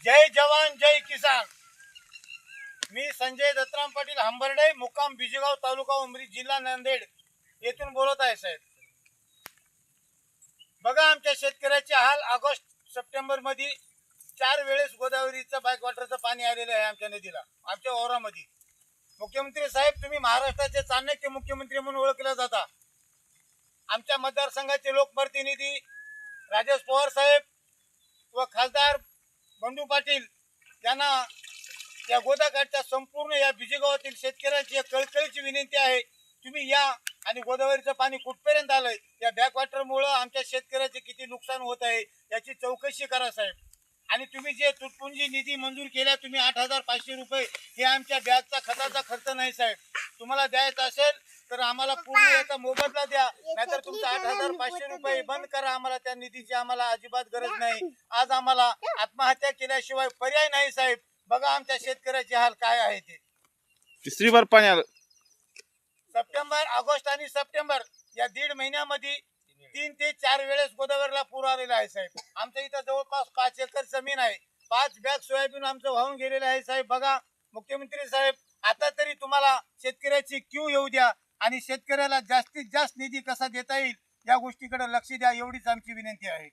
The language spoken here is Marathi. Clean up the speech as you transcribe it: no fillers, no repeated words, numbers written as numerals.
जय जवान जय किसान। मी संजय दत्तराम पाटील हंबर्डे, मुक्काम बिजेगाव, तालुका उमरी, जिल्हा नांदेड येथून बोलत आहे साहेब। बघा आमच्या शेतकऱ्याचे हाल। ऑगस्ट सप्टेंबर मध्ये 4 वेळेस गोदावरीचं बॅकवॉटरचं पाणी आलेलं आहे आमच्या नदीला, आमच्या ओरामध्ये। मुख्यमंत्री साहेब, तुम्ही महाराष्ट्राचे चाणक्य मुख्यमंत्री म्हणून ओळखले जाता। आमच्या मतदारसंघाचे लोकप्रतिनिधी राजेश पवार साहेब व खासदार बंडू पाटील यांना या गोदाकाठच्या संपूर्ण या बिजेगावातील शेतकऱ्यांची कळकळीची विनंती आहे, तुम्ही या आणि गोदावरीचं पाणी कुठपर्यंत आलंय, या बॅकवॉटरमुळे आमच्या शेतकऱ्याचे किती नुकसान होत आहे याची चौकशी करा साहेब। आणि तुम्ही जे तुटपुंजी निधी मंजूर केला, तुम्ही 8,500 रुपये, हे आमच्या बॅगचा खताचा खर्च नाही साहेब। तुम्हाला द्यायचा असेल तर आम्हाला पूर्ण याचा मोबदला द्या, नाहीतर तुमचा 8,500 रुपये बंद करा। आम्हाला त्या निधीची आम्हाला अजिबात गरज नाही। आज आम्हाला आत्महत्या केल्याशिवाय पर्याय नाही साहेब। बघा आमच्या शेतकऱ्याचे हाल काय आहे ते। तिसरी बार पाणी आलं। सप्टेंबर, ऑगस्ट आणि सप्टेंबर या 1.5 महिन्यामध्ये 3 ते 4 वेळेस गोदावरीला पूर आलेला आहे साहेब। आमच्या इथं जवळपास 5 एकर जमीन आहे, 5 बॅग सोयाबीन आमचं वाहून गेलेलं आहे साहेब। बघा मुख्यमंत्री साहेब, आता तरी तुम्हाला शेतकऱ्याची क्यू येऊ द्या आणि शेतकऱ्याला जास्तीत जास्त निधी कसा देता येईल या गोष्टीकडे लक्ष द्या, एवढीच आमची विनंती आहे।